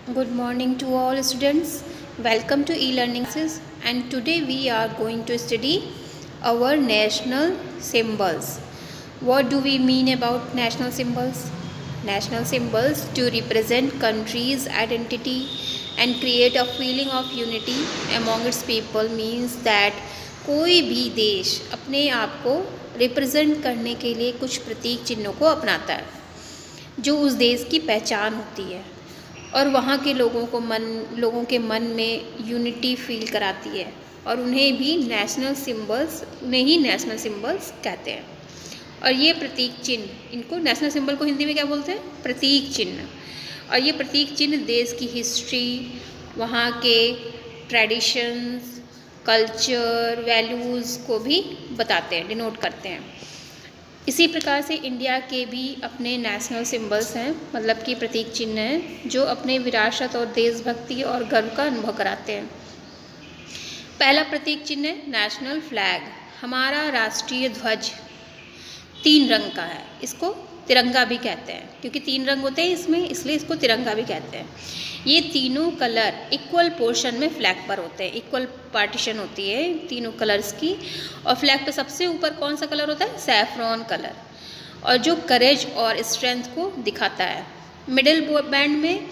Good morning to all students. Welcome to e-learning classes, and today we are going to study our national symbols. What do we mean about national symbols? National symbols to represent country's identity and create a feeling of unity among its people means that कोई भी देश अपने आप को represent करने के लिए कुछ प्रतीक चिन्हों को अपनाता है जो उस देश की पहचान होती है और वहाँ के लोगों के मन में यूनिटी फील कराती है और उन्हें ही नेशनल सिंबल्स कहते हैं। और ये प्रतीक चिन्ह, इनको नेशनल सिंबल को हिंदी में क्या बोलते हैं? प्रतीक चिन्ह। और ये प्रतीक चिन्ह देश की हिस्ट्री, वहाँ के ट्रेडिशंस, कल्चर, वैल्यूज़ को भी बताते हैं, डिनोट करते हैं। इसी प्रकार से इंडिया के भी अपने नेशनल सिंबल्स हैं, मतलब कि प्रतीक चिन्ह हैं जो अपने विरासत और देशभक्ति और गर्व का अनुभव कराते हैं। पहला प्रतीक चिन्ह है नेशनल फ्लैग। हमारा राष्ट्रीय ध्वज 3 रंग का है, इसको तिरंगा भी कहते हैं क्योंकि 3 रंग होते हैं इसमें, इसलिए इसको तिरंगा भी कहते हैं। ये तीनों कलर इक्वल पोर्शन में फ्लैग पर होते हैं, इक्वल पार्टीशन होती है तीनों कलर्स की। और फ्लैग पे सबसे ऊपर कौन सा कलर होता है? सैफ्रॉन कलर, और जो करेज और स्ट्रेंथ को दिखाता है। मिडिल बैंड में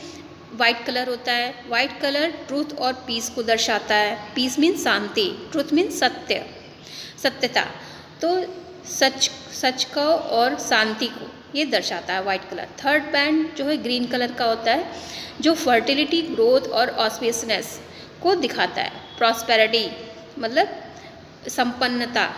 वाइट कलर होता है। वाइट कलर ट्रूथ और पीस को दर्शाता है। पीस मीन्स शांति, ट्रूथ मीन्स सत्यता। तो सच को और शांति को ये दर्शाता है वाइट कलर। थर्ड बैंड जो है ग्रीन कलर का होता है, जो फर्टिलिटी, ग्रोथ और ऑस्पिशियसनेस को दिखाता है। प्रॉस्पेरिटी मतलब संपन्नता,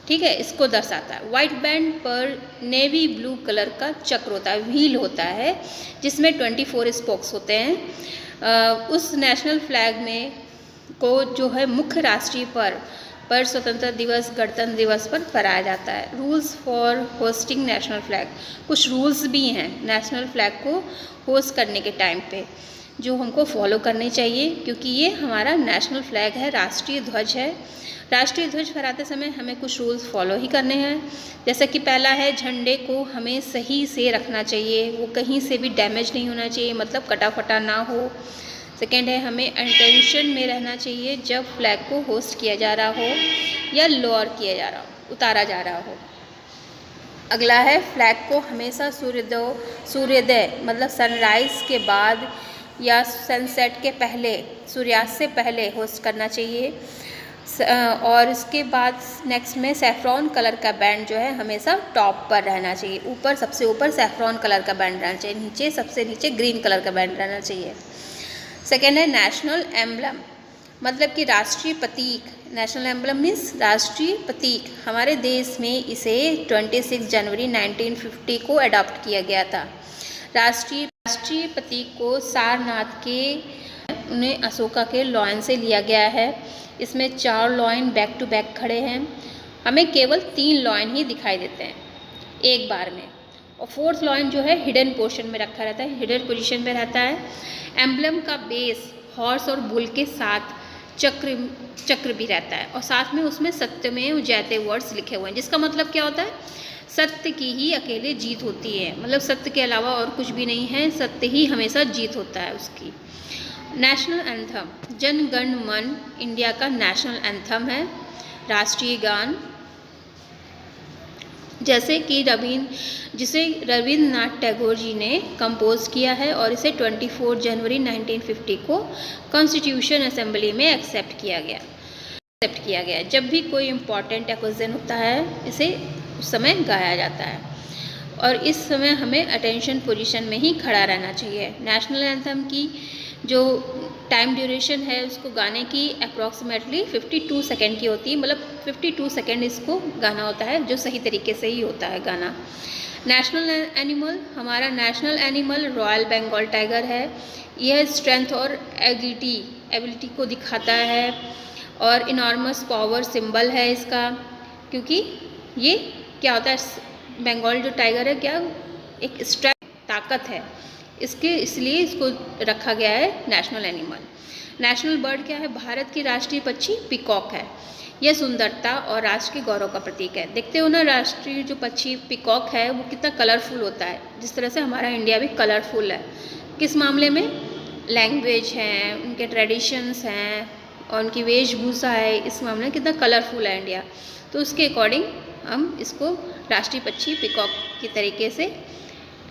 ठीक है, इसको दर्शाता है। वाइट बैंड पर नेवी ब्लू कलर का चक्र होता है, व्हील होता है, जिसमें 24 स्पोक्स होते हैं। उस नेशनल फ्लैग में को जो है मुख्य राष्ट्रीय पर्व पर स्वतंत्रता दिवस, गणतंत्र दिवस पर फहराया जाता है। Rules for hosting national flag, कुछ रूल्स भी हैं नेशनल फ्लैग को होस्ट करने के टाइम पे जो हमको फॉलो करने चाहिए, क्योंकि ये हमारा नेशनल फ्लैग है, राष्ट्रीय ध्वज है। राष्ट्रीय ध्वज फहराते समय हमें कुछ रूल्स फॉलो ही करने हैं। जैसा कि पहला है, झंडे को हमें सही से रखना चाहिए, वो कहीं से भी डैमेज नहीं होना चाहिए, मतलब कटा फटा ना हो। सेकेंड है, हमें अटेंशन में रहना चाहिए जब फ्लैग को होस्ट किया जा रहा हो या लोअर किया जा रहा हो, उतारा जा रहा हो। अगला है, फ्लैग को हमेशा सूर्योदय मतलब सनराइज़ के बाद या सनसेट के पहले, सूर्यास्त से पहले होस्ट करना चाहिए। और इसके बाद नेक्स्ट में सैफ्रॉन कलर का बैंड जो है हमेशा टॉप पर रहना चाहिए। ऊपर, सबसे ऊपर सैफ्रॉन कलर का बैंड रहना चाहिए, नीचे सबसे नीचे ग्रीन कलर का बैंड रहना चाहिए। सेकेंड है नेशनल एम्बलम, मतलब कि राष्ट्रीय प्रतीक। नेशनल एम्बलम मीन्स राष्ट्रीय प्रतीक। हमारे देश में इसे 26 जनवरी 1950 को अडॉप्ट किया गया था। राष्ट्रीय प्रतीक को सारनाथ के उन्हें अशोका के लॉयन से लिया गया है। इसमें 4 लॉयन बैक टू बैक खड़े हैं। हमें केवल 3 लॉयन ही दिखाई देते हैं एक बार में, और 4th लॉयन जो है हिडन पोर्शन में रखा रहता है, हिडन पोजीशन में रहता है। एम्बलम का बेस हॉर्स और बुल के साथ चक्र भी रहता है, और साथ में उसमें सत्यमेव जयते वर्ड्स लिखे हुए हैं, जिसका मतलब क्या होता है? सत्य की ही अकेले जीत होती है, मतलब सत्य के अलावा और कुछ भी नहीं है, सत्य ही हमेशा जीत होता है उसकी। नेशनल एंथम, जन गण मन इंडिया का नेशनल एंथम है, राष्ट्रीय गान, जैसे कि जिसे रविंद्रनाथ टैगोर जी ने कंपोज किया है, और इसे 24 जनवरी 1950 को कॉन्स्टिट्यूशन असेंबली में एक्सेप्ट किया गया। जब भी कोई इम्पॉर्टेंट ओकेजन होता है इसे उस समय गाया जाता है, और इस समय हमें अटेंशन पोजीशन में ही खड़ा रहना चाहिए। नेशनल एंथम की जो टाइम ड्यूरेशन है उसको गाने की अप्रॉक्सीमेटली 52 सेकेंड की होती है, मतलब 52 सेकेंड इसको गाना होता है, जो सही तरीके से ही होता है गाना। नेशनल एनिमल, हमारा national animal royal Bengal tiger है। यह स्ट्रेंथ और एबिलिटी को दिखाता है, और इनॉर्मस पावर सिंबल है इसका, क्योंकि ये क्या होता है, बंगाल जो टाइगर है क्या एक स्ट्रेंथ, ताकत है इसलिए इसको रखा गया है नेशनल एनिमल। नेशनल बर्ड क्या है? भारत की राष्ट्रीय पक्षी पीकॉक है। यह सुंदरता और राष्ट्र के गौरव का प्रतीक है। देखते हो ना, राष्ट्रीय जो पक्षी पीकॉक है वो कितना कलरफुल होता है, जिस तरह से हमारा इंडिया भी कलरफुल है। किस मामले में? लैंग्वेज है, उनके ट्रेडिशंस हैं और उनकी वेशभूषा है, इस मामले में कितना कलरफुल है इंडिया, तो उसके अकॉर्डिंग हम इसको राष्ट्रीय पक्षी पीकॉक की तरीके से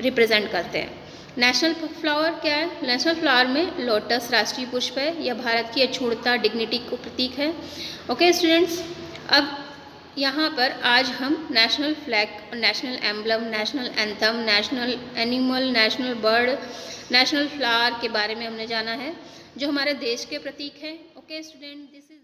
रिप्रेजेंट करते हैं। नेशनल फ्लावर क्या है? नेशनल फ्लावर में लोटस राष्ट्रीय पुष्प है, यह भारत की अछूतता डिग्निटी को प्रतीक है। ओके स्टूडेंट्स, अब यहाँ पर आज हम national flag, national emblem, national anthem, national animal, national bird, national flower के बारे में हमने जाना है जो हमारे देश के प्रतीक हैं। Okay student, this is